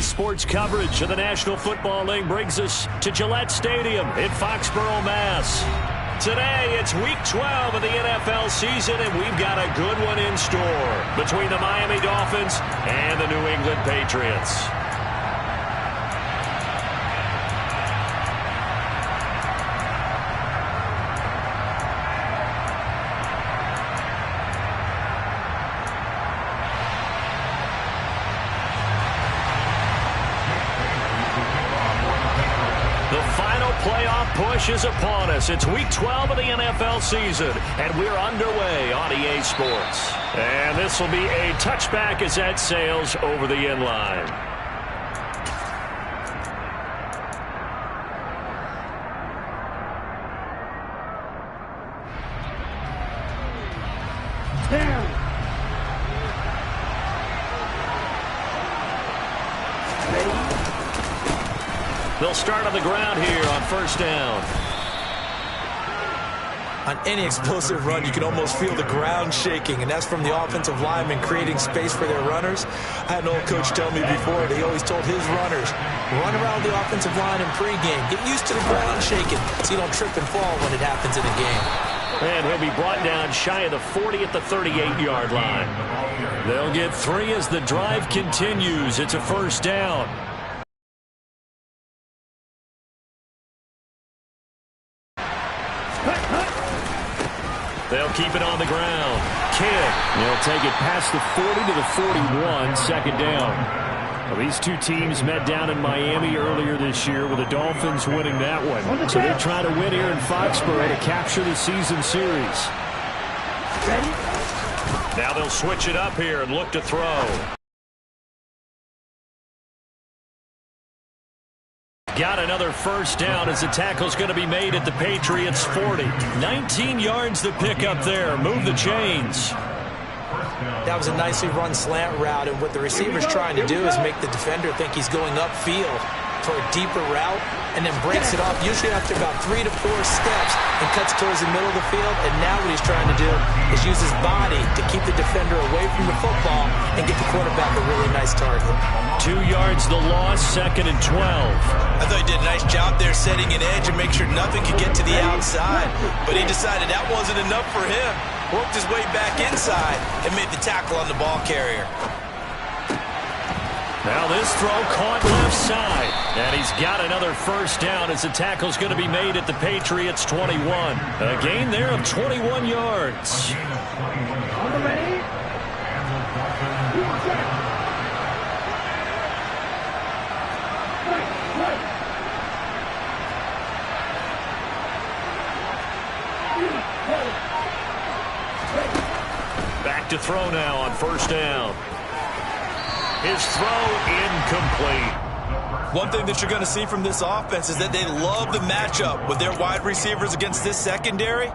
Sports coverage of the National Football League brings us to Gillette Stadium in Foxborough, Mass. Today, it's Week 12 of the NFL season, and we've got a good one in store between the Miami Dolphins and the New England Patriots. Push is upon us. It's Week 12 of the NFL season, and we're underway on EA Sports. And this will be a touchback as that sails over the end line. They'll start on the ground here on first down. On any explosive run, you can almost feel the ground shaking, and that's from the offensive linemen creating space for their runners. I had an old coach tell me before, he always told his runners, run around the offensive line in pregame. Get used to the ground shaking so you don't trip and fall when it happens in a game. And he'll be brought down shy of the 40 at the 38-yard line. They'll get 3 as the drive continues. It's a first down. They'll keep it on the ground. Kidd. They'll take it past the 40 to the 41, second down. Well, these two teams met down in Miami earlier this year with the Dolphins winning that one. So they're trying to win here in Foxborough to capture the season series. Now they'll switch it up here and look to throw. Got another first down as the tackle's going to be made at the Patriots' 40. 19 yards to pick up there. Move the chains. That was a nicely run slant route, and what the receiver's trying to do is make the defender think he's going upfield for a deeper route and then breaks it off, usually after about 3 to 4 steps, and cuts towards the middle of the field. And now what he's trying to do is use his body to keep the defender away from the football and get the quarterback a really nice target. 2 yards the loss, second and 12. I thought he did a nice job there setting an edge and make sure nothing could get to the outside. But he decided that wasn't enough for him. Worked his way back inside and made the tackle on the ball carrier. Now this throw caught left side. And he's got another first down as the tackle's going to be made at the Patriots' 21. A gain there of 21 yards. Back to throw now on first down. His throw incomplete. One thing that you're going to see from this offense is that they love the matchup with their wide receivers against this secondary.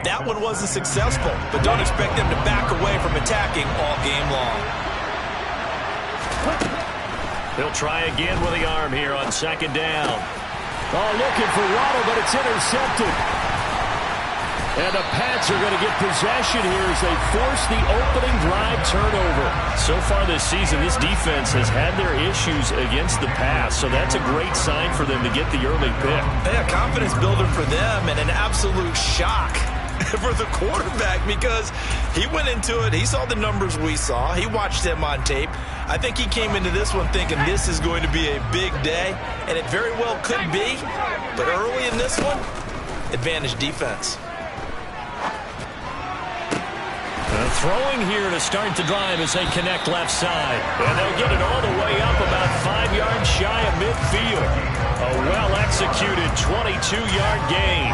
That one wasn't successful, but don't expect them to back away from attacking all game long. They'll try again with the arm here on second down. Oh, looking for Waddle, but it's intercepted. And the Pats are going to get possession here as they force the opening drive turnover. So far this season, this defense has had their issues against the pass, so that's a great sign for them to get the early pick. Yeah, confidence builder for them and an absolute shock for the quarterback because he went into it. He saw the numbers we saw. He watched them on tape. I think he came into this one thinking this is going to be a big day, and it very well could be. But early in this one, advantage defense. Throwing here to start the drive as they connect left side. And they'll get it all the way up about 5 yards shy of midfield. A well-executed 22-yard gain.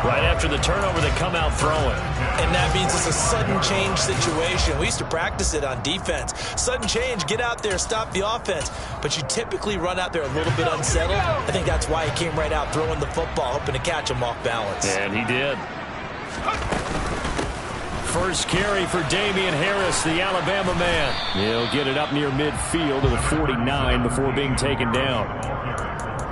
Right after the turnover, they come out throwing. And that means it's a sudden change situation. We used to practice it on defense. Sudden change, get out there, stop the offense. But you typically run out there a little bit unsettled. I think that's why he came right out throwing the football, hoping to catch him off balance. And he did. First carry for Damian Harris, the Alabama man. He'll get it up near midfield to the 49 before being taken down.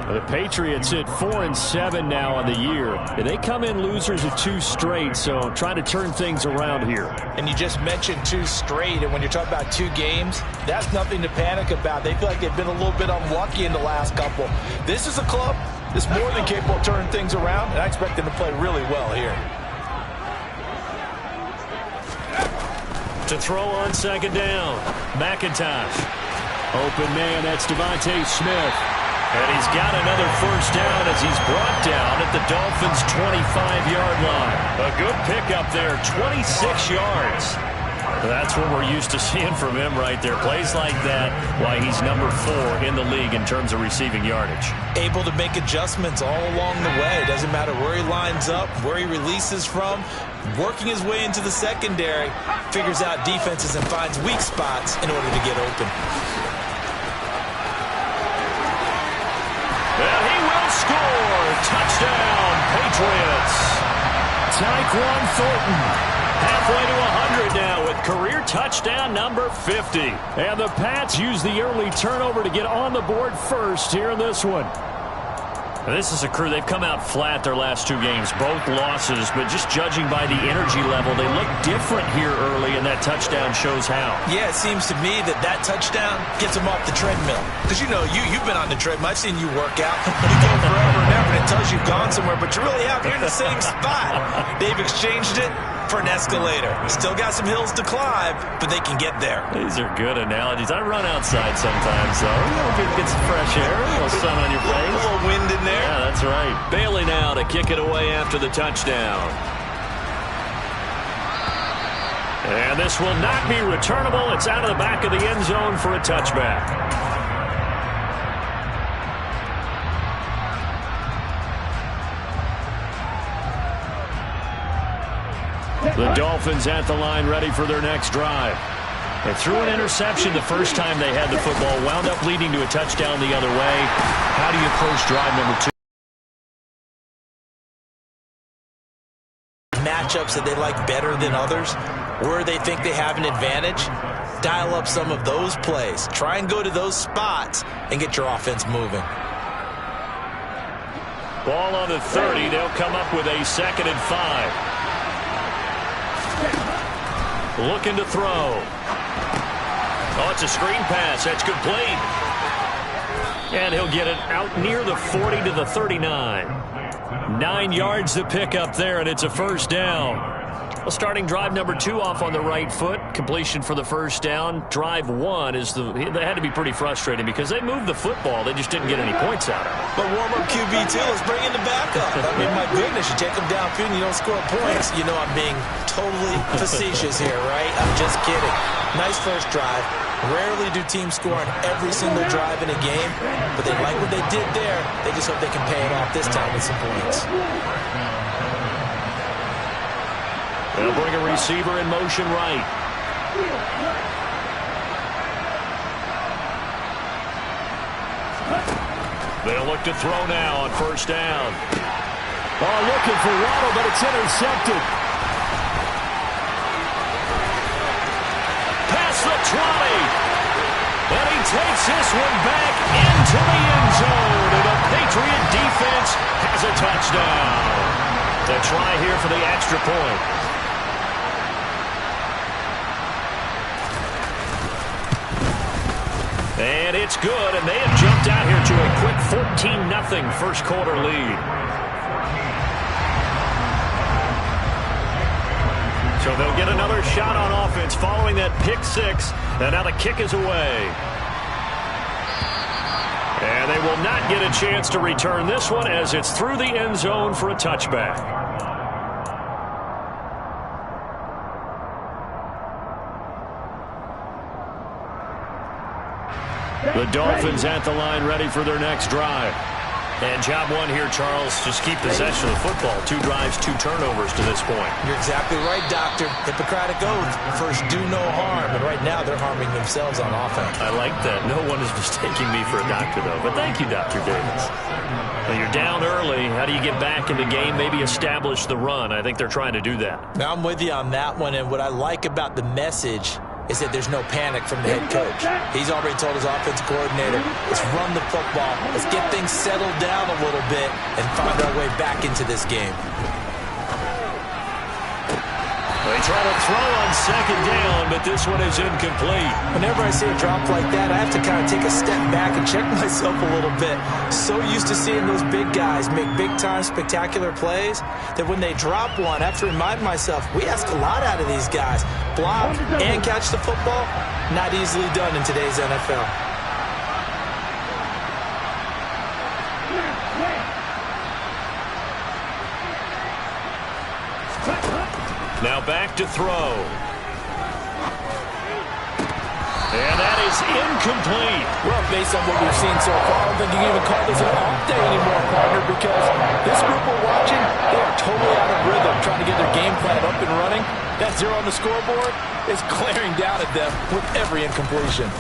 The Patriots at 4-7 now on the year. They come in losers of 2 straight, so trying to turn things around here. And you just mentioned 2 straight, and when you're talking about 2 games, that's nothing to panic about. They feel like they've been a little bit unlucky in the last couple. This is a club that's more than capable of turning things around, and I expect them to play really well here. To throw on 2nd down, McIntosh. Open man, that's Devontae Smith. And he's got another 1st down as he's brought down at the Dolphins' 25-yard line. A good pickup there, 26 yards. That's what we're used to seeing from him right there. Plays like that, why he's number 4 in the league in terms of receiving yardage. Able to make adjustments all along the way. Doesn't matter where he lines up, where he releases from. Working his way into the secondary, figures out defenses and finds weak spots in order to get open. And he will score. Touchdown, Patriots. Tyquan Thornton. Halfway to 100 now with career touchdown number 50. And the Pats use the early turnover to get on the board first here in this one. This is a crew, they've come out flat their last 2 games, both losses, but just judging by the energy level, they look different here early, and that touchdown shows how. Yeah, it seems to me that touchdown gets them off the treadmill. Because, you know, you've been on the treadmill. I've seen you work out. You go forever and ever, and it tells you've gone somewhere, but you really haven't. You're in the same spot. They've exchanged it for an escalator. Still got some hills to climb, but they can get there. These are good analogies. I run outside sometimes, though. You know, get some fresh air, a little sun on your face. A little wind in there. Yeah, that's right. Bailey now to kick it away after the touchdown. And this will not be returnable. It's out of the back of the end zone for a touchback. The Dolphins at the line ready for their next drive. They threw an interception the first time they had the football, wound up leading to a touchdown the other way. How do you approach drive number 2? Matchups that they like better than others, where they think they have an advantage, dial up some of those plays. Try and go to those spots and get your offense moving. Ball on the 30. They'll come up with a 2nd and 5. Looking to throw. Oh, it's a screen pass. That's complete. And he'll get it out near the 40 to the 39. 9 yards to pick up there, and it's a 1st down. Well, starting drive number 2 off on the right foot. Completion for the 1st down. Drive 1 is they had to be pretty frustrating because they moved the football. They just didn't get any points out of it. But warm-up QB2, let's bring in the backup. I mean, my goodness, you take them downfield and you don't score points. You know I'm being totally facetious here, right? I'm just kidding. Nice first drive. Rarely do teams score on every single drive in a game, but they like what they did there. They just hope they can pay it off this time with some points. They'll bring a receiver in motion right. They'll look to throw now on 1st down. Oh, looking for Waddle, but it's intercepted. Past the 20. And he takes this one back into the end zone. And the Patriot defense has a touchdown. The try here for the extra point. And it's good, and they have jumped out here to a quick 14-0 first quarter lead. So they'll get another shot on offense following that pick 6, and now the kick is away. And they will not get a chance to return this one as it's through the end zone for a touchback. The Dolphins at the line ready for their next drive. And job 1 here, Charles, just keep possession of the football. 2 drives, 2 turnovers to this point. You're exactly right, Doctor. Hippocratic oath. First, do no harm. And right now, they're harming themselves on offense. I like that. No one is mistaking me for a doctor, though. But thank you, Dr. Davis. Well, you're down early. How do you get back in the game? Maybe establish the run. I think they're trying to do that. Now, I'm with you on that one. And what I like about the message is that there's no panic from the head coach. He's already told his offensive coordinator, let's run the football, let's get things settled down a little bit and find our way back into this game. They try to throw on second down, but this one is incomplete. Whenever I see a drop like that, I have to kind of take a step back and check myself a little bit. So used to seeing those big guys make big-time spectacular plays that when they drop one, I have to remind myself, we ask a lot out of these guys. Block and catch the football, not easily done in today's NFL. Now back to throw. And that is incomplete. Well, based on what we've seen so far, I don't think you can even call this an off day anymore, partner, because this group we're watching, they are totally out of rhythm, trying to get their game plan up and running. That zero on the scoreboard is glaring down at them with every incompletion.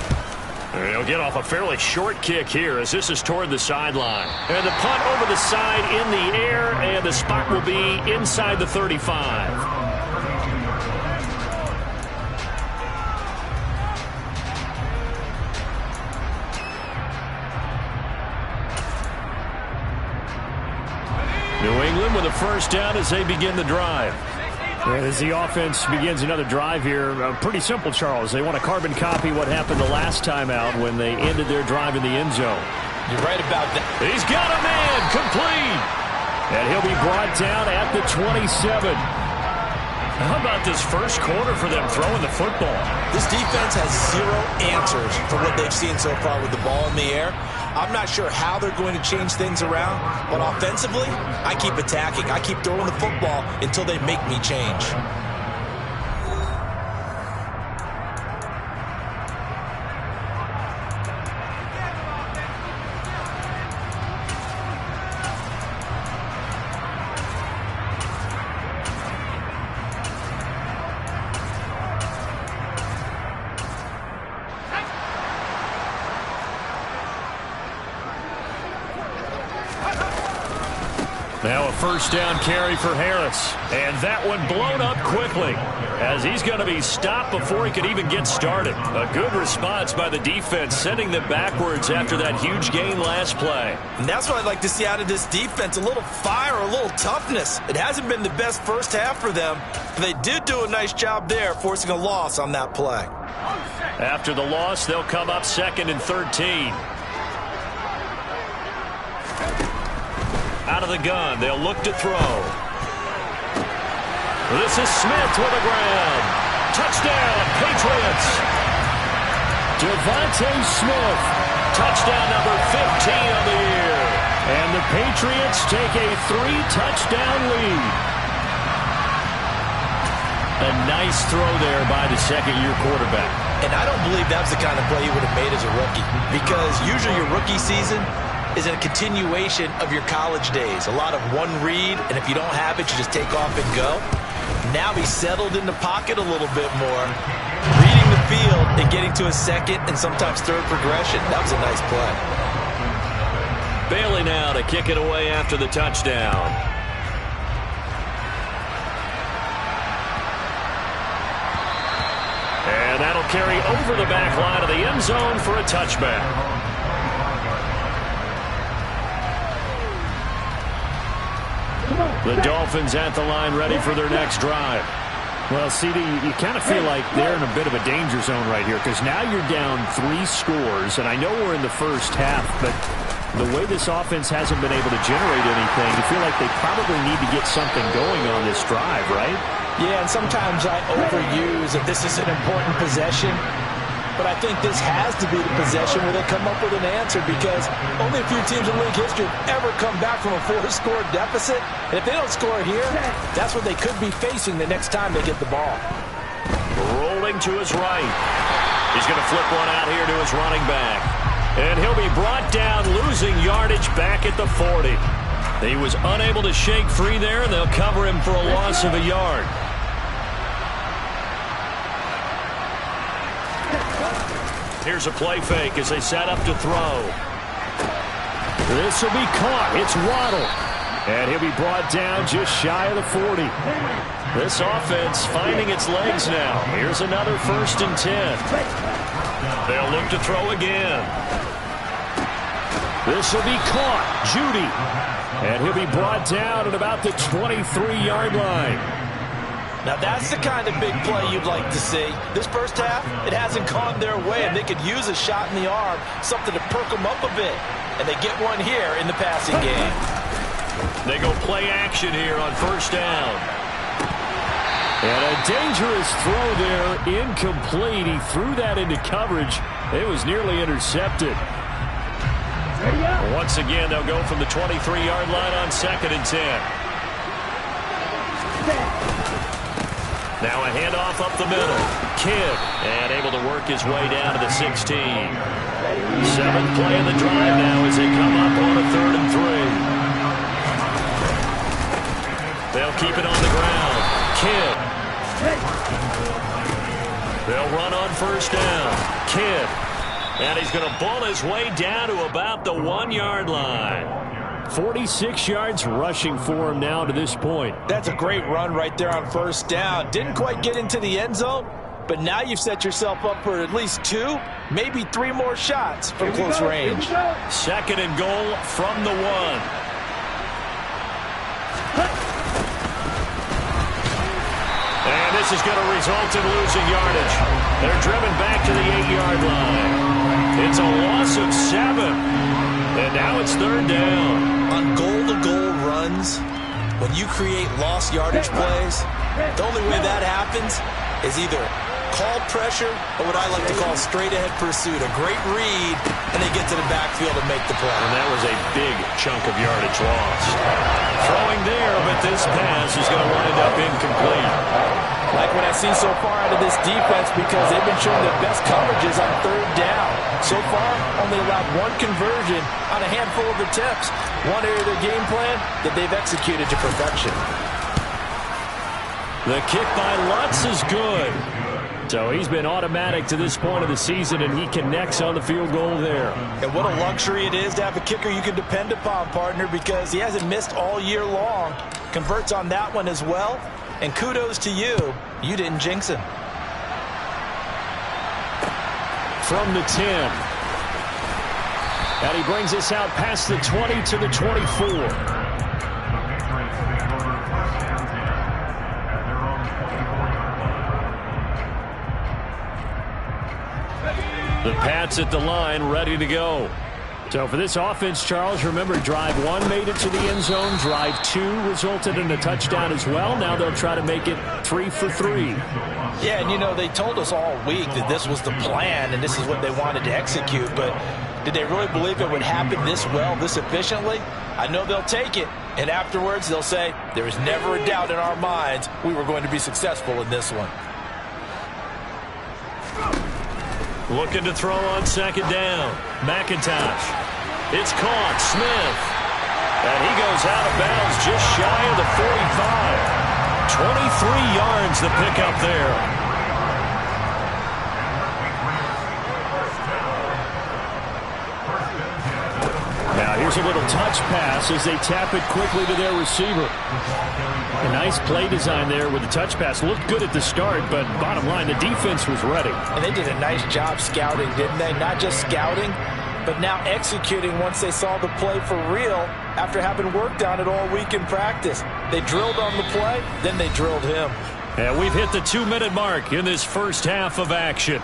He'll get off a fairly short kick here as this is toward the sideline. And the punt over the side in the air, and the spot will be inside the 35. New England with a first down as they begin the drive. As the offense begins another drive here, pretty simple, Charles. They want to carbon copy what happened the last time out when they ended their drive in the end zone. You're right about that. He's got a man complete. And he'll be brought down at the 27. How about this first quarter for them throwing the football? This defense has zero answers for what they've seen so far with the ball in the air. I'm not sure how they're going to change things around, but offensively, I keep attacking. I keep throwing the football until they make me change. Now a first down carry for Harris. And that one blown up quickly as he's going to be stopped before he could even get started. A good response by the defense, sending them backwards after that huge gain last play. And that's what I'd like to see out of this defense, a little fire, a little toughness. It hasn't been the best first half for them, but they did do a nice job there, forcing a loss on that play. After the loss, they'll come up 2nd and 13. Out of the gun, they'll look to throw. This is Smith with the ground. Touchdown, Patriots. Devontae Smith. Touchdown number 15 of the year. And the Patriots take a 3-touchdown lead. A nice throw there by the second-year quarterback. And I don't believe that's the kind of play he would have made as a rookie, because usually your rookie season is a continuation of your college days. A lot of one read, and if you don't have it, you just take off and go. Now he's settled in the pocket a little bit more, reading the field and getting to a second and sometimes third progression. That was a nice play. Bailey now to kick it away after the touchdown. And that'll carry over the back line of the end zone for a touchback. The Dolphins at the line ready for their next drive. Well, CD, you kind of feel like they're in a bit of a danger zone right here because now you're down 3 scores, and I know we're in the first half, but the way this offense hasn't been able to generate anything, you feel like they probably need to get something going on this drive, right? Yeah, and sometimes I overuse that this is an important possession, but I think this has to be the possession where they come up with an answer, because only a few teams in league history have ever come back from a 4-score deficit. And if they don't score here, that's what they could be facing the next time they get the ball. Rolling to his right. He's going to flip one out here to his running back. And he'll be brought down, losing yardage back at the 40. He was unable to shake free there, and they'll cover him for a loss of a yard. Here's a play fake as they set up to throw. This will be caught. It's Waddle. And he'll be brought down just shy of the 40. This offense finding its legs now. Here's another 1st and 10. They'll look to throw again. This will be caught. Jeudy. And he'll be brought down at about the 23-yard line. Now that's the kind of big play you'd like to see. This first half, it hasn't gone their way, and they could use a shot in the arm, something to perk them up a bit. And they get one here in the passing game. They go play action here on 1st down. And a dangerous throw there, incomplete. He threw that into coverage. It was nearly intercepted. Once again, they'll go from the 23-yard line on 2nd and 10. Now a handoff up the middle. Kidd, and able to work his way down to the 16. 7th play in the drive now as they come up on a 3rd and 3. They'll keep it on the ground. Kidd. They'll run on 1st down. Kidd. And he's going to ball his way down to about the 1-yard line. 46 yards rushing for him now to this point. That's a great run right there on 1st down. Didn't quite get into the end zone, but now you've set yourself up for at least 2, maybe 3 more shots from close range. 2nd and goal from the 1. And this is going to result in losing yardage. They're driven back to the 8-yard line. It's a loss of 7. And now it's 3rd down. On goal-to-goal runs, when you create lost yardage plays, the only way that happens is either called pressure or what I like to call straight-ahead pursuit. A great read, and they get to the backfield and make the play. And that was a big chunk of yardage lost. Throwing there, but this pass is going to wind up incomplete. Like what I've seen so far out of this defense, because they've been showing their best coverages on 3rd down. So far, only allowed 1 conversion on a handful of attempts. One area of their game plan that they've executed to perfection. The kick by Lutz is good. So he's been automatic to this point of the season, and he connects on the field goal there. And what a luxury it is to have a kicker you can depend upon, partner, because he hasn't missed all year long. Converts on that one as well. And kudos to you. You didn't jinx him. From the 10. And he brings us out past the 20 to the 24. The Pats at the line, ready to go. So for this offense, Charles, remember, drive 1 made it to the end zone. Drive 2 resulted in a touchdown as well. Now they'll try to make it 3 for 3. Yeah, and you know, they told us all week that this was the plan and this is what they wanted to execute, but did they really believe it would happen this well, this efficiently? I know they'll take it, and afterwards they'll say, there was never a doubt in our minds we were going to be successful in this one. Looking to throw on 2nd down. McIntosh. It's caught. Smith. And he goes out of bounds just shy of the 45. 23 yards the pickup there. Now here's a little touch pass as they tap it quickly to their receiver. A nice play design there with the touch pass. Looked good at the start, but bottom line, the defense was ready. And they did a nice job scouting, didn't they? Not just scouting, but now executing once they saw the play for real after having worked on it all week in practice. They drilled on the play, then they drilled him. And we've hit the 2-minute mark in this first half of action.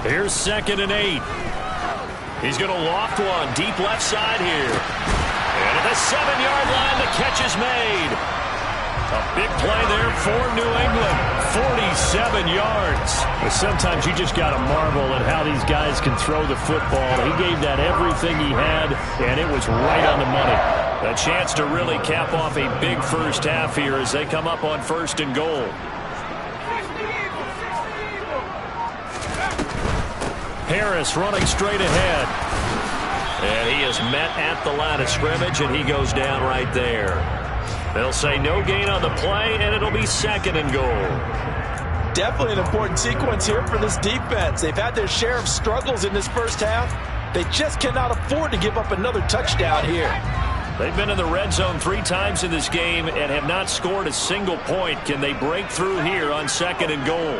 Here's 2nd and 8. He's going to loft one deep left side here. And at the 7-yard line, the catch is made. A big play there for New England. 47 yards. But sometimes you just got to marvel at how these guys can throw the football. He gave that everything he had, and it was right on the money. A chance to really cap off a big first half here as they come up on 1st and goal. Harris running straight ahead. And he is met at the line of scrimmage, and he goes down right there. They'll say no gain on the play, and it'll be 2nd and goal. Definitely an important sequence here for this defense. They've had their share of struggles in this first half. They just cannot afford to give up another touchdown here. They've been in the red zone 3 times in this game and have not scored a single point. Can they break through here on 2nd and goal?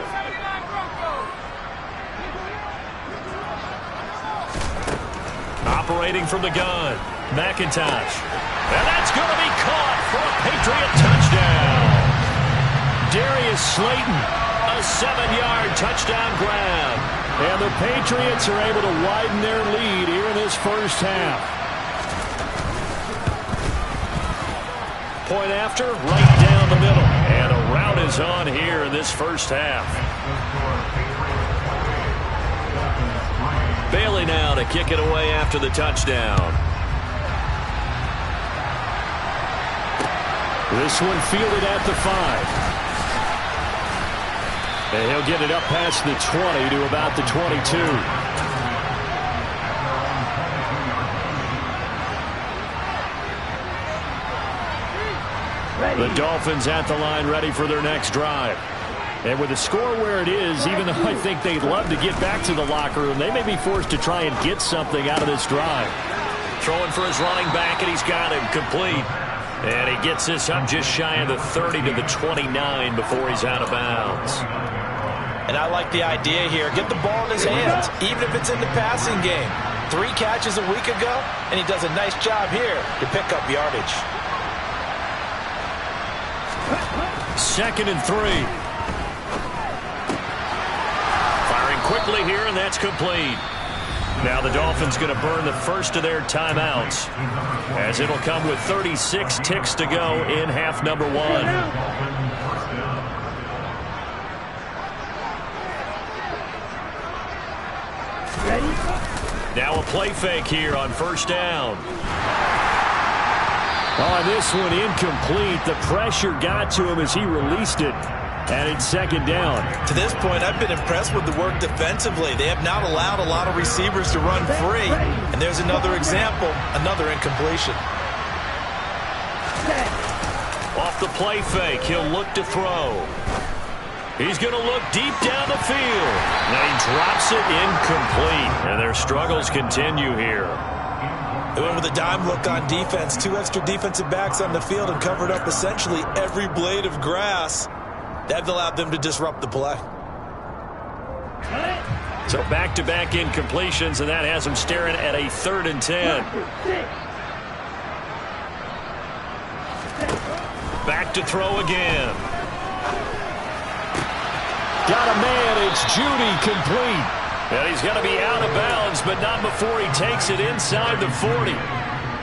Operating from the gun, McIntosh. And that's going to be caught for a Patriot touchdown. Darius Slayton, a 7-yard touchdown grab. And the Patriots are able to widen their lead here in this first half. Point after, right down the middle. And a rout is on here in this first half. Bailey now to kick it away after the touchdown. This one fielded at the 5. And he'll get it up past the 20 to about the 22. The Dolphins at the line ready for their next drive. And with the score where it is, even though I think they'd love to get back to the locker room, they may be forced to try and get something out of this drive. Throwing for his running back, and he's got him complete. And he gets this up just shy of the 30 to the 29 before he's out of bounds. And I like the idea here. Get the ball in his hands, even if it's in the passing game. 3 catches a week ago, and he does a nice job here to pick up yardage. 2nd and 3. Quickly here, and that's complete. Now the Dolphins going to burn the first of their timeouts, as it'll come with 36 ticks to go in half number 1. Now a play fake here on 1st down. On this one, incomplete. The pressure got to him as he released it. And it's 2nd down. To this point, I've been impressed with the work defensively. They have not allowed a lot of receivers to run free. And there's another example, another incompletion. Off the play fake, he'll look to throw. He's going to look deep down the field. Now he drops it incomplete. And their struggles continue here. They went with a dime look on defense. 2 extra defensive backs on the field and covered up essentially every blade of grass. That allowed them to disrupt the play. So back-to-back incompletions, and that has them staring at a 3rd and 10. Back to throw again. Got a man. It's Judy, complete. And he's going to be out of bounds, but not before he takes it inside the 40.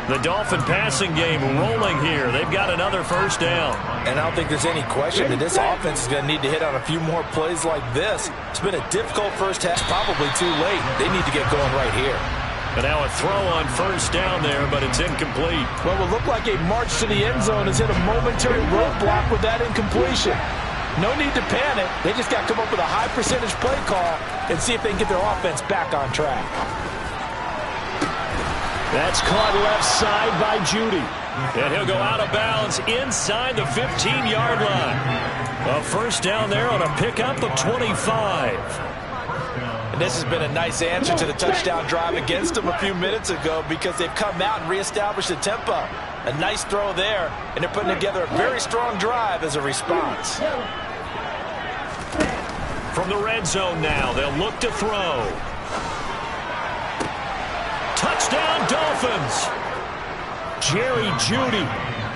The Dolphin passing game rolling here. They've got another 1st down. And I don't think there's any question that this offense is going to need to hit on a few more plays like this. It's been a difficult first half. Probably too late. They need to get going right here. And now a throw on 1st down there, but it's incomplete. Well, it looked like a march to the end zone has hit a momentary roadblock with that incompletion. No need to panic. They just got to come up with a high percentage play call and see if they can get their offense back on track. That's caught left side by Judy. And he'll go out of bounds inside the 15-yard line. A 1st down there on a pickup of 25. And this has been a nice answer to the touchdown drive against them a few minutes ago, because they've come out and reestablished the tempo. A nice throw there, and they're putting together a very strong drive as a response. From the red zone now, they'll look to throw. Touchdown, Dolphins! Jerry Jeudy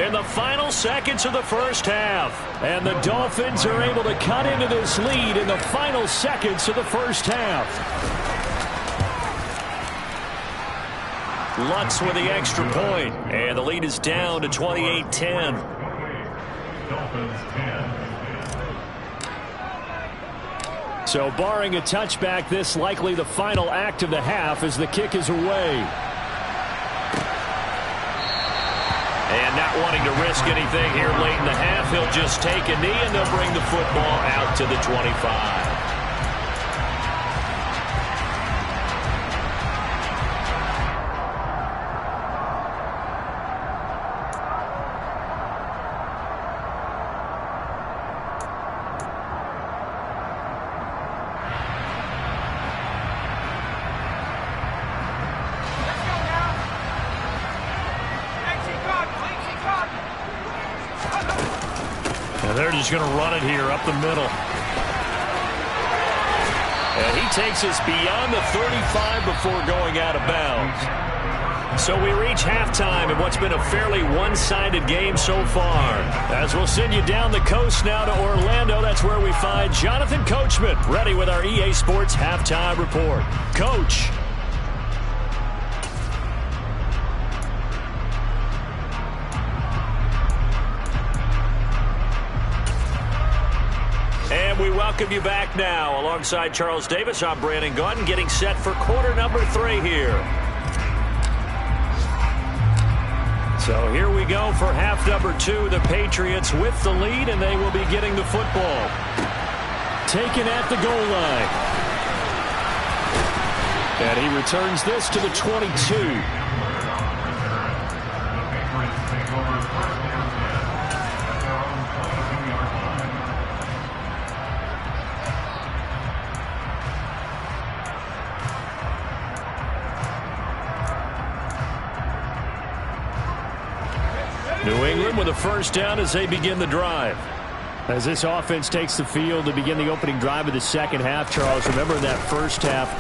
in the final seconds of the first half. And the Dolphins are able to cut into this lead in the final seconds of the first half. Lutz with the extra point, and the lead is down to 28-10. So barring a touchback, this likely the final act of the half as the kick is away. And not wanting to risk anything here late in the half, he'll just take a knee and they'll bring the football out to the 25. They're just going to run it here up the middle. And he takes us beyond the 35 before going out of bounds. So we reach halftime in what's been a fairly one-sided game so far. As we'll send you down the coast now to Orlando, that's where we find Jonathan Coachman, ready with our EA Sports Halftime Report. Coach. And we welcome you back now. Alongside Charles Davis, I'm Brandon Gaudin, getting set for quarter number 3 here. So here we go for half number 2. The Patriots with the lead, and they will be getting the football. Taken at the goal line. And he returns this to the 22. New England with a first down as they begin the drive. As this offense takes the field to begin the opening drive of the second half, Charles, remember in that first half,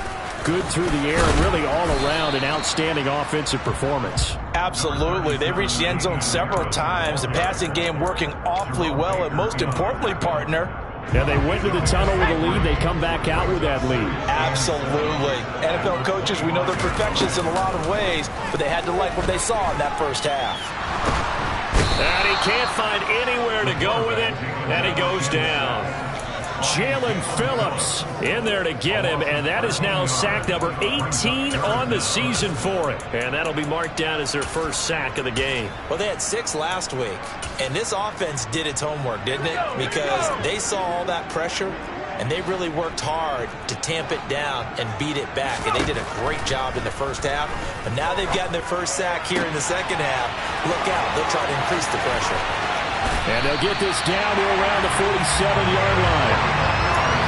good through the air and really all around an outstanding offensive performance. Absolutely. They've reached the end zone several times. The passing game working awfully well, and most importantly, partner, yeah, they went to the tunnel with a lead. They come back out with that lead. Absolutely. NFL coaches, we know they're perfectionists in a lot of ways, but they had to like what they saw in that first half. And he can't find anywhere to go with it, and he goes down. Jalen Phillips in there to get him, and that is now sack number 18 on the season for him. And that'll be marked down as their first sack of the game. Well, they had 6 last week, and this offense did its homework, didn't it? Because they saw all that pressure, and they really worked hard to tamp it down and beat it back. And they did a great job in the first half. But now they've gotten their first sack here in the second half. Look out. They'll try to increase the pressure. And they'll get this down to around the 47-yard line.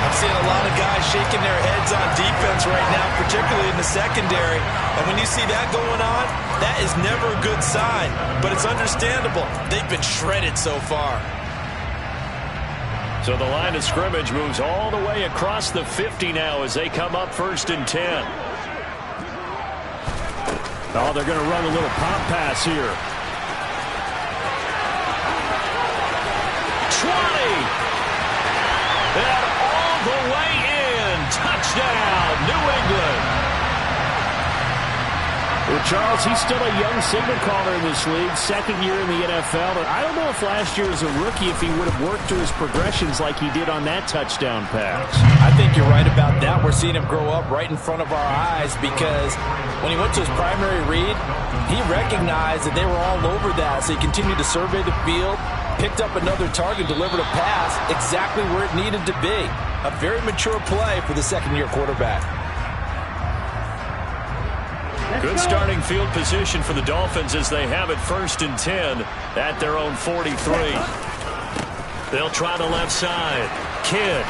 I'm seeing a lot of guys shaking their heads on defense right now, particularly in the secondary. And when you see that going on, that is never a good sign. But it's understandable. They've been shredded so far. So the line of scrimmage moves all the way across the 50 now as they come up 1st and 10. Oh, they're going to run a little pop pass here. 20! And all the way in. Touchdown, New England. Well, Charles, he's still a young signal caller in this league, second year in the NFL. But I don't know if last year as a rookie, if he would have worked through his progressions like he did on that touchdown pass. I think you're right about that. We're seeing him grow up right in front of our eyes because when he went to his primary read, he recognized that they were all over that. So he continued to survey the field, picked up another target, delivered a pass exactly where it needed to be. A very mature play for the second-year quarterback. Good starting field position for the Dolphins as they have it 1st and 10 at their own 43. They'll try the left side. Kidd.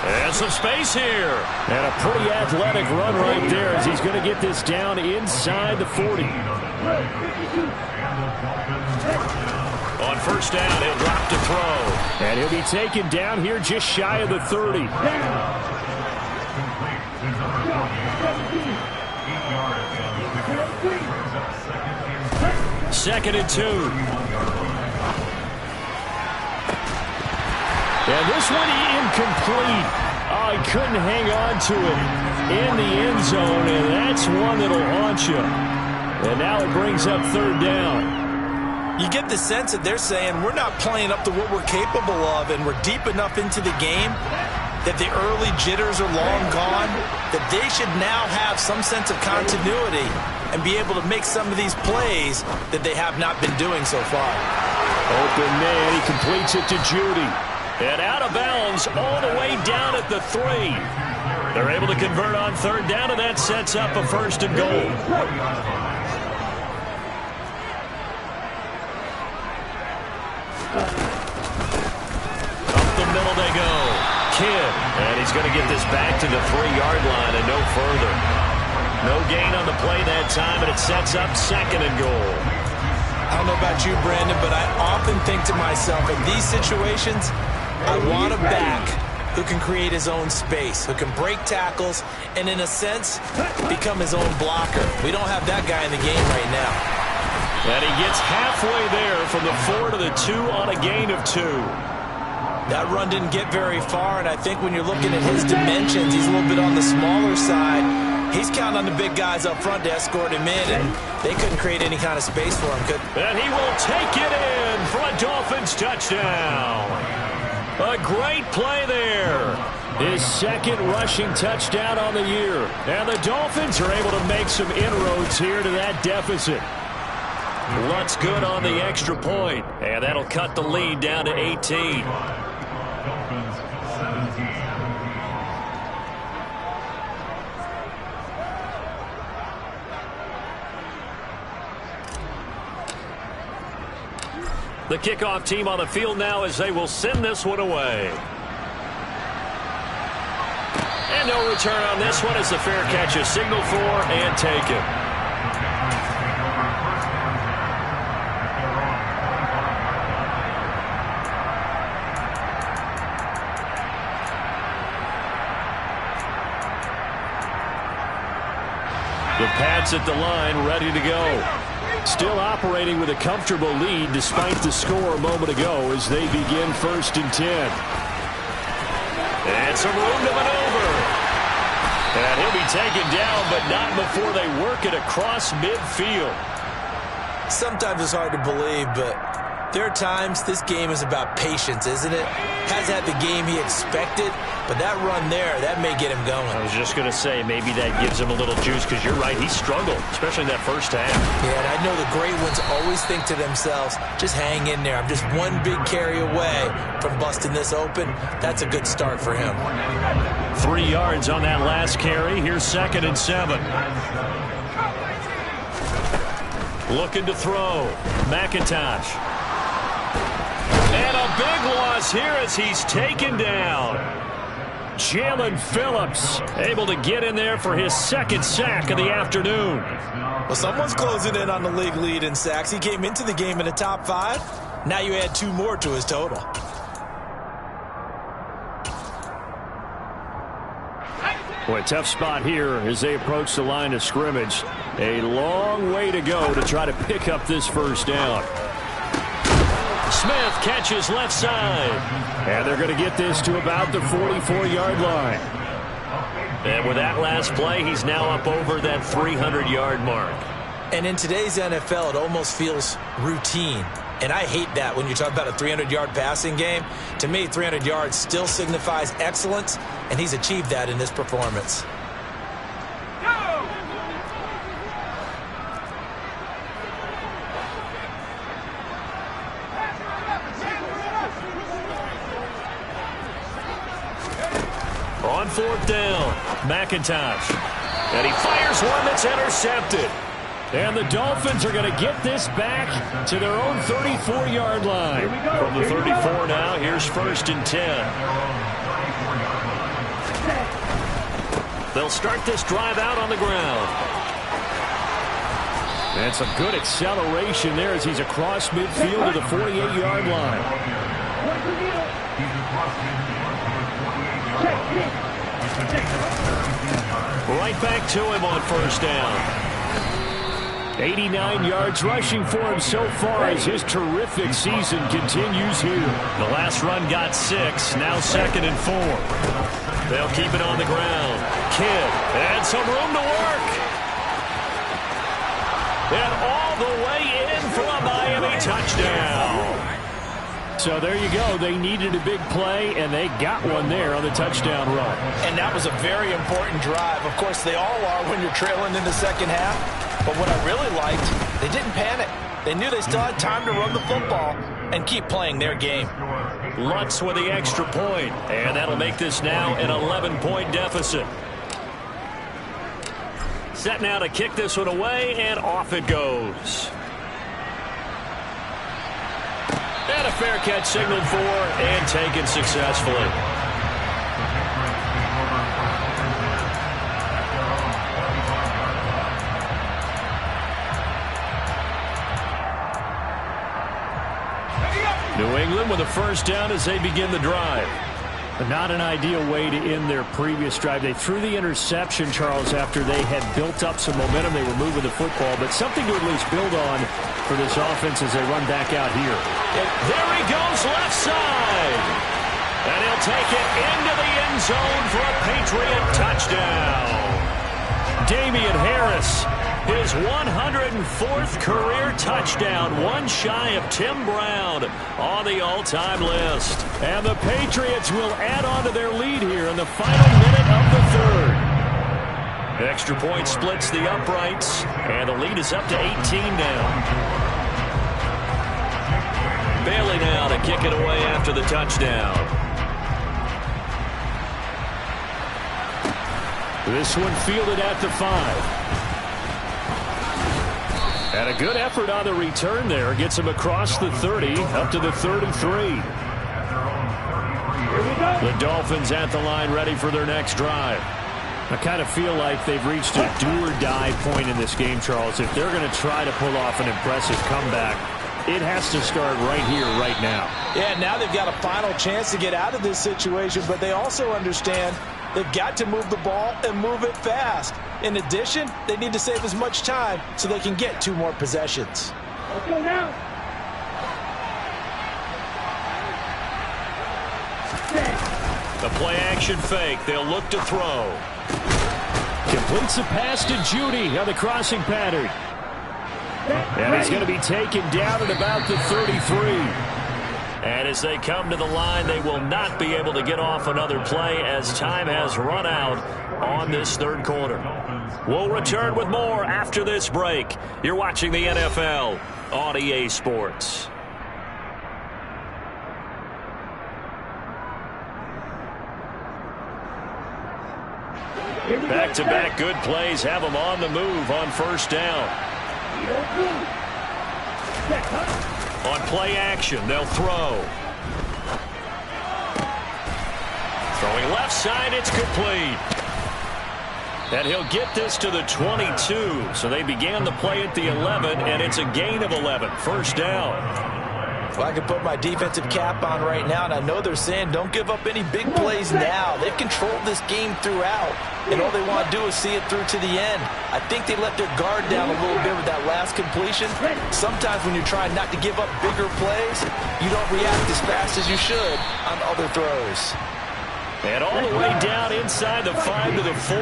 And some space here. And a pretty athletic run right there as he's going to get this down inside the 40. On 1st down, he'll drop to throw. And he'll be taken down here just shy of the 30. 2nd and 2. And this one incomplete. Oh, he couldn't hang on to it in the end zone, and that's one that'll haunt you. And now it brings up 3rd down. You get the sense that they're saying we're not playing up to what we're capable of, and we're deep enough into the game that the early jitters are long gone, that they should now have some sense of continuity and be able to make some of these plays that they have not been doing so far. Open man, he completes it to Judy. And out of bounds all the way down at the 3. They're able to convert on 3rd down, and that sets up a 1st and goal. Up the middle they go. Kidd. And he's going to get this back to the 3-yard line and no further. No gain on the play that time, and it sets up 2nd and goal. I don't know about you, Brandon, but I often think to myself, in these situations, I want a back who can create his own space, who can break tackles, and in a sense, become his own blocker. We don't have that guy in the game right now. And he gets halfway there from the 4 to the 2 on a gain of 2. That run didn't get very far, and I think when you're looking at his dimensions, he's a little bit on the smaller side. He's counting on the big guys up front to escort him in, and they couldn't create any kind of space for him. And he will take it in for a Dolphins touchdown. A great play there. His second rushing touchdown on the year. And the Dolphins are able to make some inroads here to that deficit. Lutz good on the extra point. And that'll cut the lead down to 18. The kickoff team on the field now as they will send this one away. And no return on this one as the fair catch is signaled for and taken. The Pats at the line ready to go. Still operating with a comfortable lead despite the score a moment ago as they begin 1st and 10. And some room to maneuver. And he'll be taken down, but not before they work it across midfield. Sometimes it's hard to believe, but there are times this game is about patience, isn't it? Hasn't had the game he expected, but that run there, that may get him going. I was just going to say, maybe that gives him a little juice, because you're right, he struggled, especially in that first half. Yeah, and I know the great ones always think to themselves, just hang in there. I'm just one big carry away from busting this open. That's a good start for him. 3 yards on that last carry. Here's 2nd and 7. Looking to throw. McIntosh. And a big loss here as he's taken down. Jaelan Phillips able to get in there for his 2nd sack of the afternoon. Well, someone's closing in on the league lead in sacks. He came into the game in the top 5. Now you add 2 more to his total. Boy, a tough spot here as they approach the line of scrimmage. A long way to go to try to pick up this 1st down. Smith catches left side. And they're going to get this to about the 44-yard line. And with that last play, he's now up over that 300-yard mark. And in today's NFL, it almost feels routine. And I hate that when you talk about a 300-yard passing game. To me, 300 yards still signifies excellence, and he's achieved that in this performance. On 4th down, McIntosh. And he fires one that's intercepted. And the Dolphins are going to get this back to their own 34-yard line. From the 34 now, here's 1st and 10. They'll start this drive out on the ground. And some good acceleration there as he's across midfield to the 48-yard line. Right back to him on 1st down. 89 yards rushing for him so far as his terrific season continues here. The last run got 6, now 2nd and 4. They'll keep it on the ground. Kidd, and some room to work. And all the way in for a Miami touchdown. So there you go. They needed a big play, and they got one there on the touchdown run. And that was a very important drive. Of course, they all are when you're trailing in the second half. But what I really liked, they didn't panic. They knew they still had time to run the football and keep playing their game. Lutz with the extra point, and that'll make this now an 11-point deficit. Set now to kick this one away, and off it goes. And a fair catch signaled for and taken successfully. New England with a first down as they begin the drive. Not an ideal way to end their previous drive. They threw the interception, Charles, after they had built up some momentum. They were moving the football, but something to at least build on for this offense as they run back out here. There he goes, left side. And he'll take it into the end zone for a Patriot touchdown. Damian Harris, his 104th career touchdown, one shy of Tim Brown on the all-time list. And the Patriots will add on to their lead here in the final minute of the third. Extra point splits the uprights, and the lead is up to 18 now. Bailey now to kick it away after the touchdown. This one fielded at the 5. And a good effort on the return there. Gets him across the 30, up to the 33. The Dolphins at the line, ready for their next drive. I kind of feel like they've reached a do-or-die point in this game, Charles. If they're going to try to pull off an impressive comeback, it has to start right here, right now. Yeah, now they've got a final chance to get out of this situation, but they also understand they've got to move the ball and move it fast. In addition, they need to save as much time so they can get 2 more possessions. Let's go now. The play-action fake. They'll look to throw. Completes the pass to Judy on the crossing pattern. And he's going to be taken down at about the 33. And as they come to the line, they will not be able to get off another play as time has run out on this third quarter. We'll return with more after this break. You're watching the NFL on EA Sports. Back-to-back good plays have them on the move on first down. On play action, they'll throw. Throwing left side, it's complete. And he'll get this to the 22. So they began the play at the 11, and it's a gain of 11. First down. Well, I can put my defensive cap on right now, and I know they're saying don't give up any big plays now. They've controlled this game throughout, and all they want to do is see it through to the end. I think they let their guard down a little bit with that last completion. Sometimes when you're trying not to give up bigger plays, you don't react as fast as you should on other throws. And all the way down inside the 5 to the 4.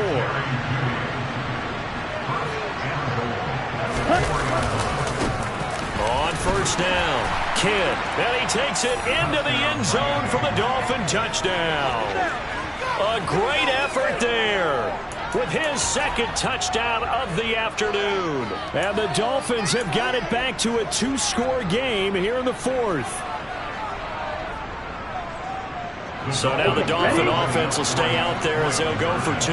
On first down, Kidd, and he takes it into the end zone for the Dolphin touchdown. A great effort there with his second touchdown of the afternoon. And the Dolphins have got it back to a 2-score game here in the fourth. So now the Dolphin offense will stay out there as they'll go for 2.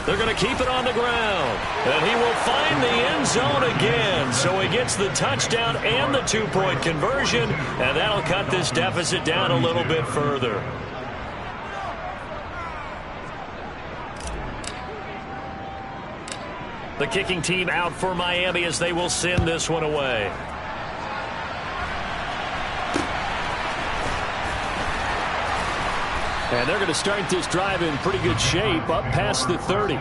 They're going to keep it on the ground. And he will find the end zone again. So he gets the touchdown and the 2-point conversion. And that'll cut this deficit down a little bit further. The kicking team out for Miami as they will send this one away. And they're going to start this drive in pretty good shape, up past the 30.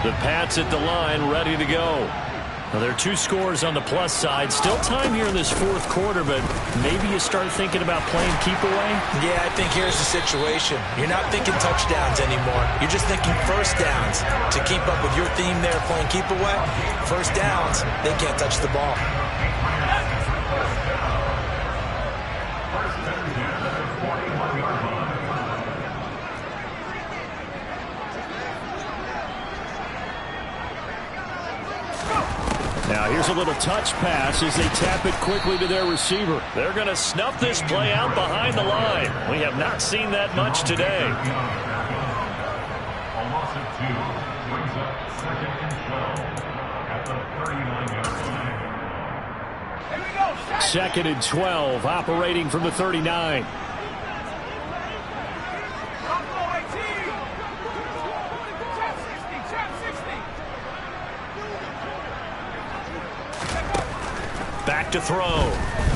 The Pats at the line, ready to go. Now, there are 2 scores on the plus side. Still time here in this fourth quarter, but maybe you start thinking about playing keep away? Yeah, I think here's the situation. You're not thinking touchdowns anymore. You're just thinking first downs. To keep up with your theme there, playing keep away, first downs, they can't touch the ball. Now here's a little touch pass as they tap it quickly to their receiver. They're going to snuff this play out behind the line. We have not seen that much today. Second and 12, operating from the 39. back to throw.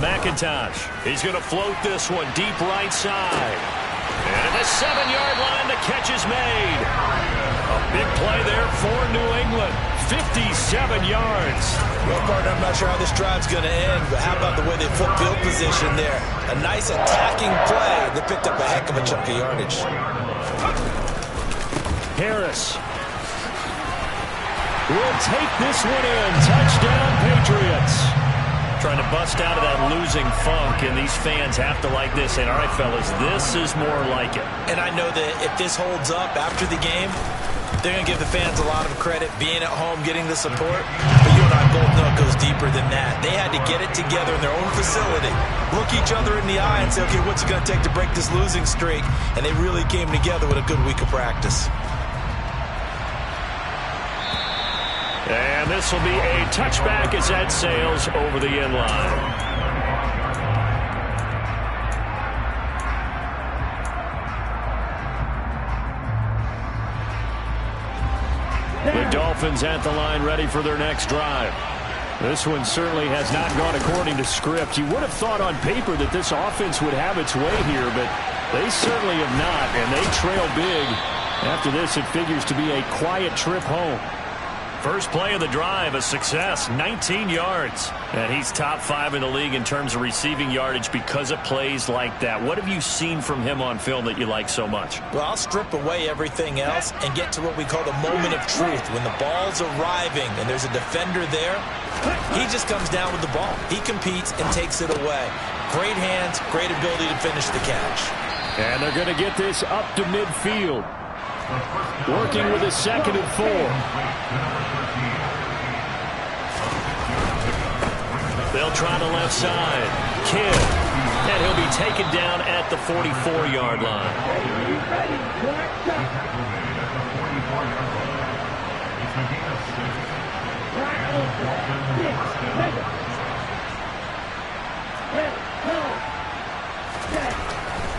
McIntosh. He's going to float this one deep right side. And at the 7-yard line, the catch is made. A big play there for New England. 57 yards. Well, partner, I'm not sure how this drive's going to end, but how about the way they flip field position there? A nice attacking play. They picked up a heck of a chunk of yardage. Harris will take this one in. Touchdown, Patriots. Trying to bust out of that losing funk, and these fans have to like this. And all right, fellas, this is more like it. And I know that if this holds up after the game, they're going to give the fans a lot of credit, being at home, getting the support. But you and I both know it goes deeper than that. They had to get it together in their own facility, look each other in the eye and say, okay, what's it going to take to break this losing streak? And they really came together with a good week of practice. And this will be a touchback as that sails over the end line. The Dolphins at the line ready for their next drive. This one certainly has not gone according to script. You would have thought on paper that this offense would have its way here, but they certainly have not, and they trail big. After this, it figures to be a quiet trip home. First play of the drive, a success, 19 yards. And he's top 5 in the league in terms of receiving yardage because of plays like that. What have you seen from him on film that you like so much? Well, I'll strip away everything else and get to what we call the moment of truth. When the ball's arriving and there's a defender there, he just comes down with the ball. He competes and takes it away. Great hands, great ability to finish the catch. And they're going to get this up to midfield. Working with a 2nd and 4. They'll try the left side. Kidd. And he'll be taken down at the 44-yard line.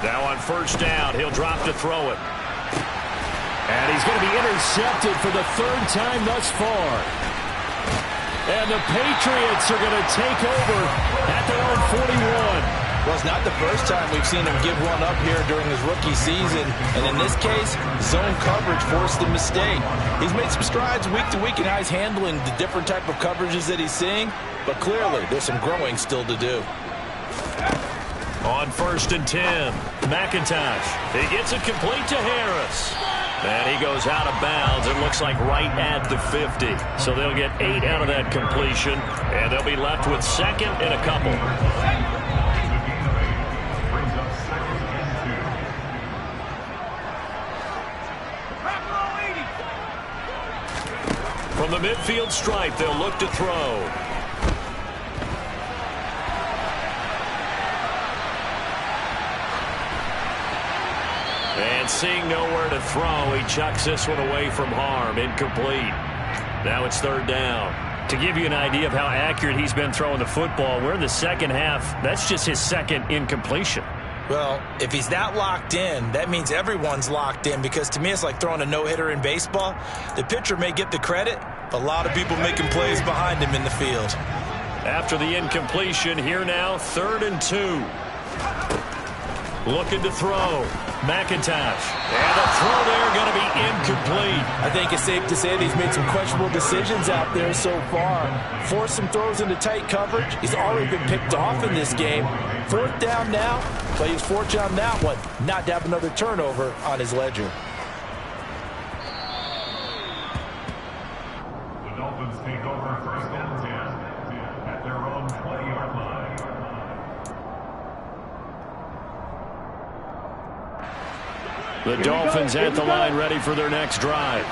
Now on first down, he'll drop to throw it. And he's going to be intercepted for the 3rd time thus far. And the Patriots are going to take over at their own 41. Well, it's not the first time we've seen him give one up here during his rookie season. And in this case, zone coverage forced the mistake. He's made some strides week to week in how he's handling the different type of coverages that he's seeing. But clearly, there's some growing still to do. On 1st and 10, McIntosh. He gets it complete to Harris. And he goes out of bounds. It looks like right at the 50. So they'll get 8 out of that completion. And they'll be left with 2nd and a couple. From the midfield stripe, they'll look to throw. And seeing nowhere to throw, he chucks this one away from harm. Incomplete. Now it's 3rd down. To give you an idea of how accurate he's been throwing the football, we're in the second half. That's just his 2nd incompletion. Well, if he's that locked in, that means everyone's locked in, because to me it's like throwing a no-hitter in baseball. The pitcher may get the credit, but a lot of people making plays behind him in the field. After the incompletion, here now, 3rd and 2. Looking to throw. McIntosh. And the throw there going to be incomplete. I think it's safe to say that he's made some questionable decisions out there so far. Forced some throws into tight coverage. He's already been picked off in this game. 4th down now, but he's fortunate on that one not to have another turnover on his ledger. The Dolphins take over 1st and 10 at their own 20-yard line. The Dolphins at the line ready for their next drive.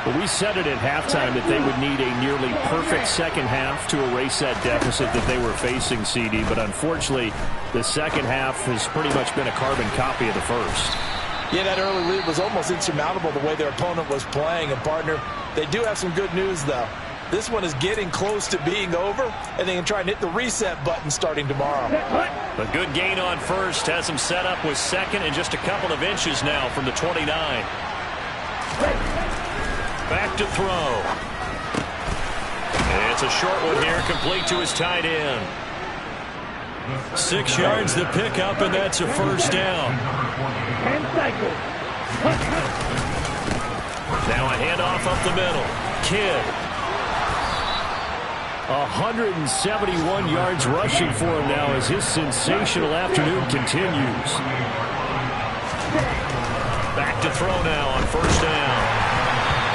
Well, we said it at halftime that they would need a nearly perfect second half to erase that deficit that they were facing, CD. But unfortunately, the second half has pretty much been a carbon copy of the first. Yeah, that early lead was almost insurmountable the way their opponent was playing. And, partner, they do have some good news, though. This one is getting close to being over, and they can try and hit the reset button starting tomorrow. A good gain on first has them set up with 2nd and just a couple of inches now from the 29. Back to throw. And it's a short one here, complete to his tight end. 6 yards to pick up, and that's a first down. Now a handoff up the middle. Kidd. 171 yards rushing for him now as his sensational afternoon continues. Back to throw now on first down.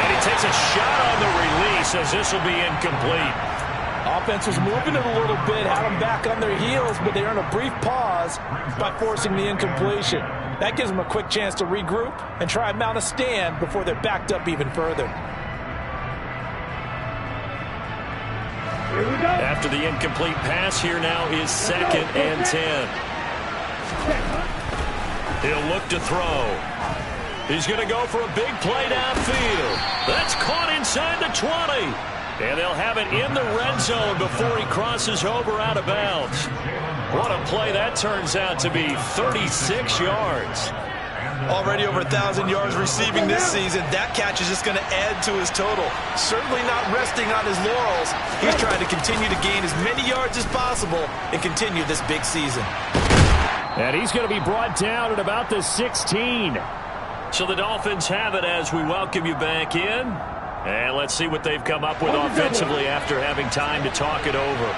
And he takes a shot on the release as this will be incomplete. Offense was moving it a little bit, had them back on their heels, but they earned a brief pause by forcing the incompletion. That gives them a quick chance to regroup and try and mount a stand before they're backed up even further. After the incomplete pass, here now is 2nd and 10. He'll look to throw. He's going to go for a big play downfield. That's caught inside the 20. And they'll have it in the red zone before he crosses over out of bounds. What a play that turns out to be, 36 yards. Already over 1,000 yards receiving this season. That catch is just going to add to his total. Certainly not resting on his laurels. He's trying to continue to gain as many yards as possible and continue this big season. And he's going to be brought down at about the 16. So the Dolphins have it as we welcome you back in. And let's see what they've come up with offensively after having time to talk it over.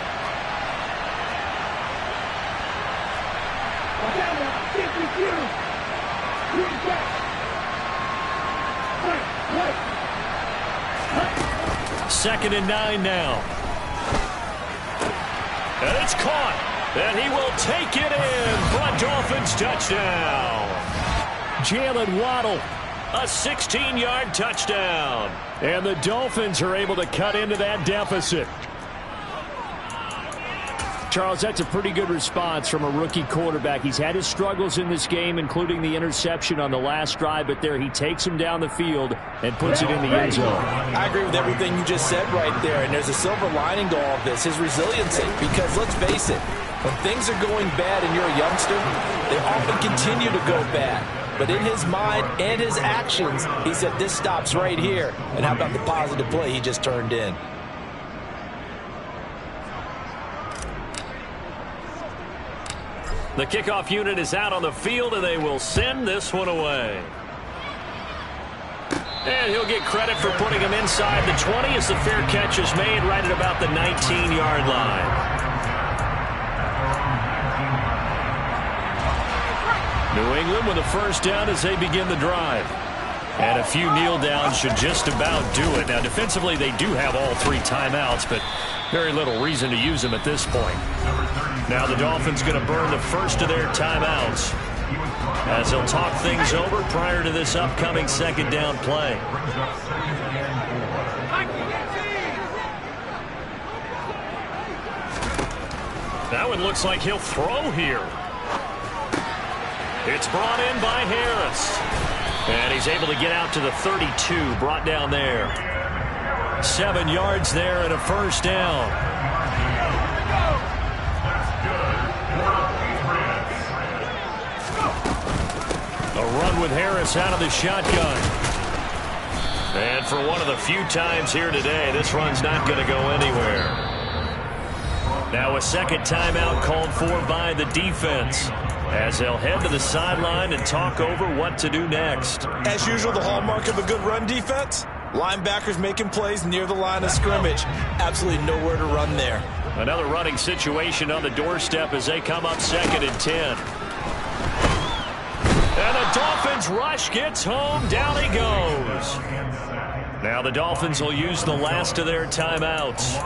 Second and 9 now. And it's caught. And he will take it in for a Dolphins touchdown. Jalen Waddle. A 16-yard touchdown. And the Dolphins are able to cut into that deficit. Charles, that's a pretty good response from a rookie quarterback. He's had his struggles in this game, including the interception on the last drive, but there he takes him down the field and puts it in the end zone. I agree with everything you just said right there, and there's a silver lining to all of this, his resiliency, because let's face it, when things are going bad and you're a youngster, they often continue to go bad. But in his mind and his actions, he said, this stops right here. And how about the positive play he just turned in? The kickoff unit is out on the field, and they will send this one away. And he'll get credit for putting him inside the 20 as the fair catch is made right at about the 19-yard line. New England with a first down as they begin the drive. And a few kneel downs should just about do it. Now, defensively, they do have all 3 timeouts, but very little reason to use them at this point. Now the Dolphins going to burn the first of their timeouts as they'll talk things over prior to this upcoming second down play. That one looks like he'll throw here. It's brought in by Harris. And he's able to get out to the 32, brought down there. 7 yards there and a first down. A run with Harris out of the shotgun. And for one of the few times here today, this run's not going to go anywhere. Now a second timeout called for by the defense, as they'll head to the sideline and talk over what to do next. As usual, the hallmark of a good run defense, linebackers making plays near the line of scrimmage. Absolutely nowhere to run there. Another running situation on the doorstep as they come up 2nd and 10. And the Dolphins rush gets home. Down he goes. Now the Dolphins will use the last of their timeouts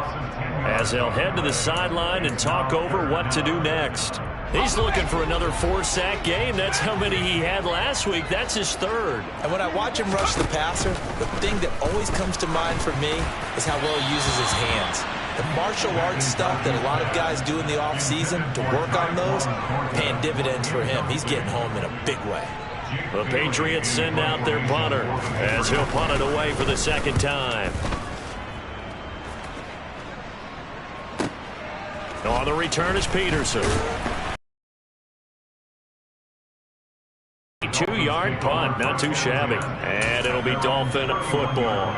as they'll head to the sideline and talk over what to do next. He's looking for another 4-sack game. That's how many he had last week. That's his 3rd. And when I watch him rush the passer, the thing that always comes to mind for me is how well he uses his hands. The martial arts stuff that a lot of guys do in the offseason to work on those, paying dividends for him. He's getting home in a big way. The Patriots send out their punter as he'll punt it away for the second time. On the return is Peterson. 2-yard punt, not too shabby. And it'll be Dolphin football.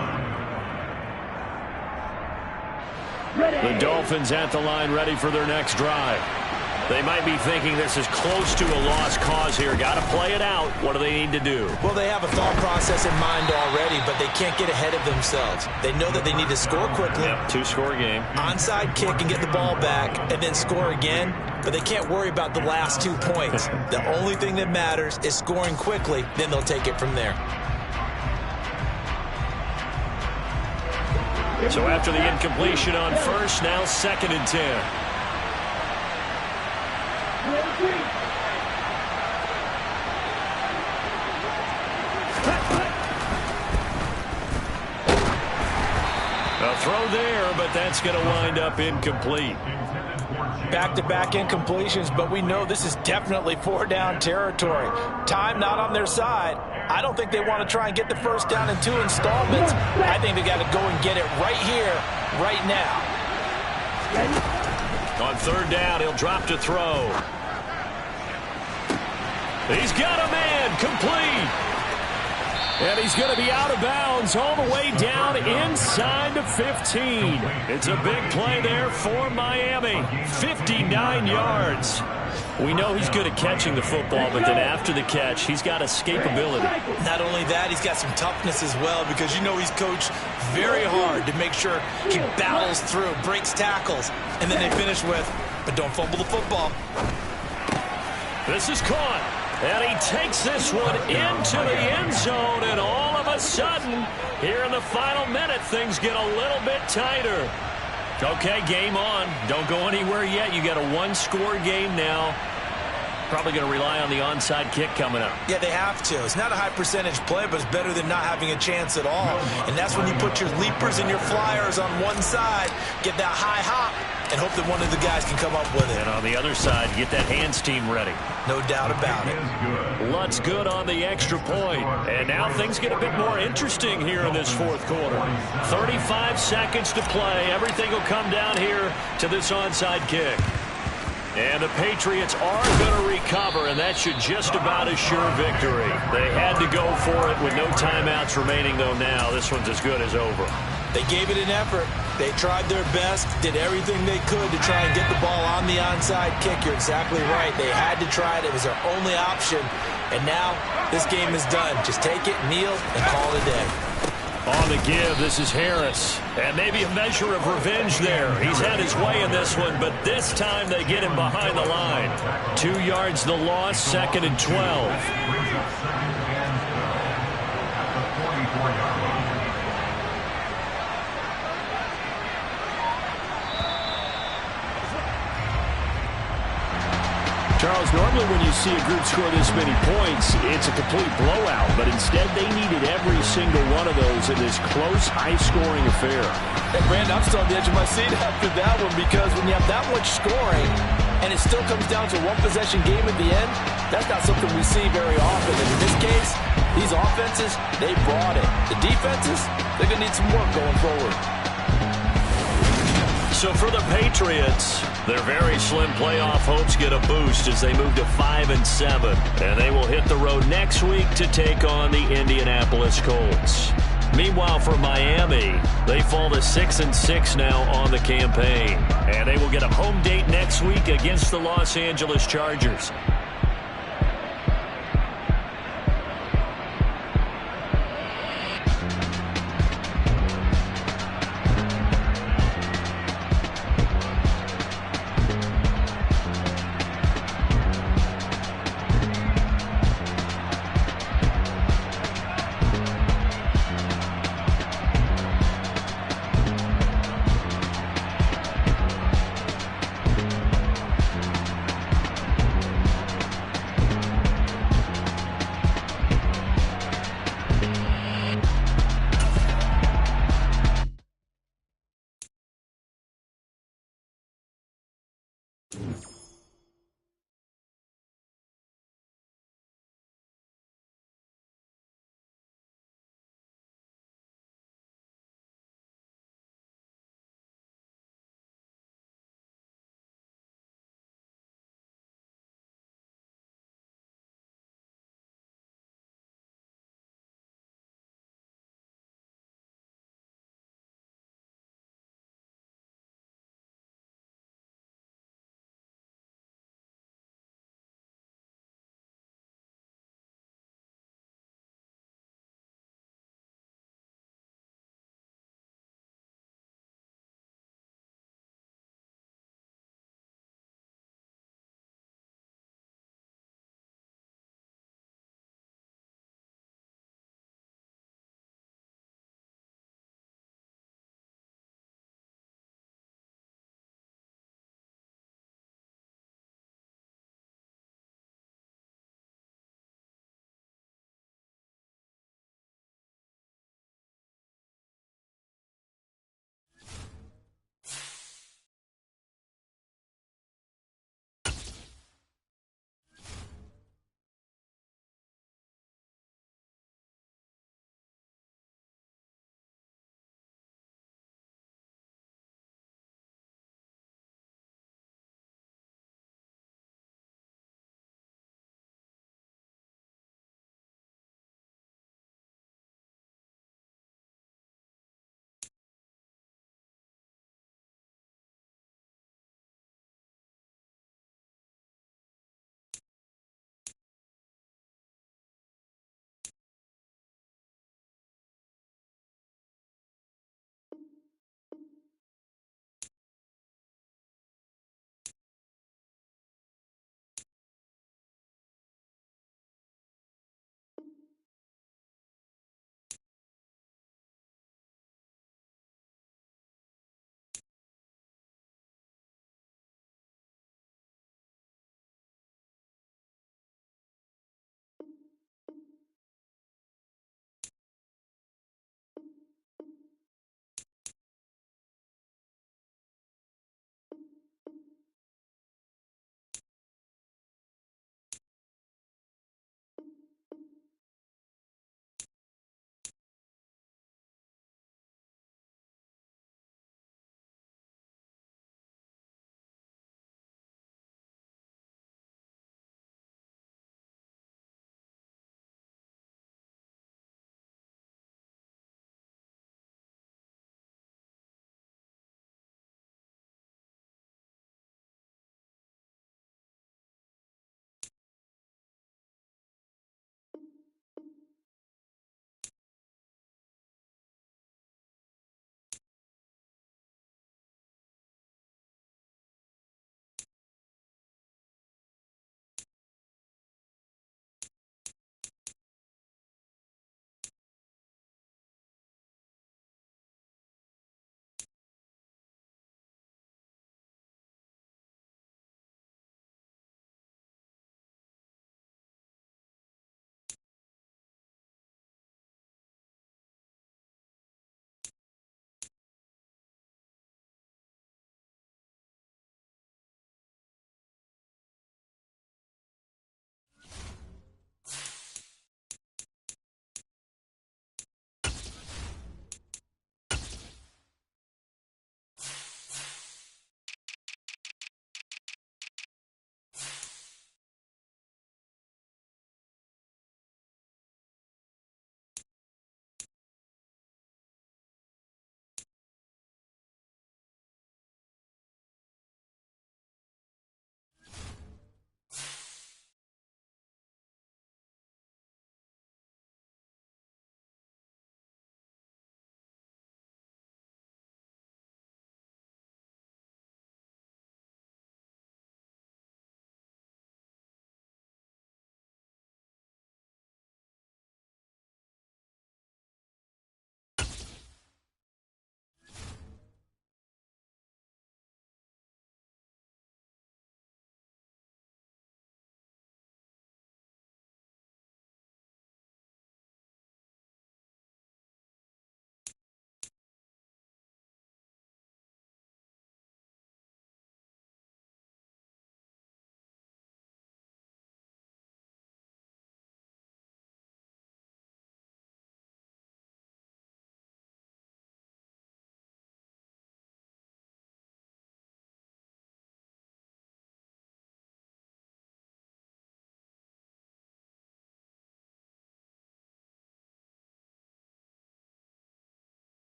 The Dolphins at the line ready for their next drive. They might be thinking this is close to a lost cause here. Got to play it out. What do they need to do? Well, they have a thought process in mind already, but they can't get ahead of themselves. They know that they need to score quickly. Yep, two-score game. Onside kick and get the ball back and then score again, but they can't worry about the last 2 points. The only thing that matters is scoring quickly, then they'll take it from there. So after the incompletion on first, now 2nd and 10. A throw there, but that's going to wind up incomplete. Back-to-back incompletions, but we know this is definitely 4-down territory. Time not on their side. I don't think they want to try and get the first down in 2 installments. I think they got to go and get it right here, right now. On 3rd down, he'll drop to throw. He's got a man, complete. And he's going to be out of bounds all the way down inside the 15. It's a big play there for Miami. 59 yards. We know he's good at catching the football, but then after the catch, he's got escapability. Not only that, he's got some toughness as well, because you know he's coached very hard to make sure he battles through, breaks tackles, and then they finish with, but don't fumble the football. This is caught. And he takes this one into the end zone, and all of a sudden, here in the final minute, things get a little bit tighter. Okay, game on. Don't go anywhere yet. You got a 1-score game now. Probably going to rely on the onside kick coming up. Yeah, they have to. It's not a high percentage play, but it's better than not having a chance at all. And that's when you put your leapers and your flyers on one side, get that high hop, and hope that one of the guys can come up with it. And on the other side, get that hands team ready. No doubt about it. Lutz good on the extra point. And now things get a bit more interesting here in this 4th quarter. 35 seconds to play. Everything will come down here to this onside kick. And the Patriots are going to recover, and that should just about assure victory. They had to go for it with no timeouts remaining, though now this one's as good as over. They gave it an effort. They tried their best, did everything they could to try and get the ball on the onside kick. You're exactly right. They had to try it. It was their only option. And now this game is done. Just take it, kneel, and call it a day. On the give, this is Harris. And maybe a measure of revenge there. He's had his way in this one, but this time they get him behind the line. 2 yards the loss, 2nd and 12. Charles, normally when you see a group score this many points, it's a complete blowout. But instead, they needed every single one of those in this close, high-scoring affair. Hey, Brandon, I'm still on the edge of my seat after that one, because when you have that much scoring and it still comes down to a one-possession game at the end, that's not something we see very often. And in this case, these offenses, they brought it. The defenses, they're going to need some work going forward. So for the Patriots, their very slim playoff hopes get a boost as they move to 5-7. And they will hit the road next week to take on the Indianapolis Colts. Meanwhile, for Miami, they fall to 6-6 now on the campaign. And they will get a home date next week against the Los Angeles Chargers.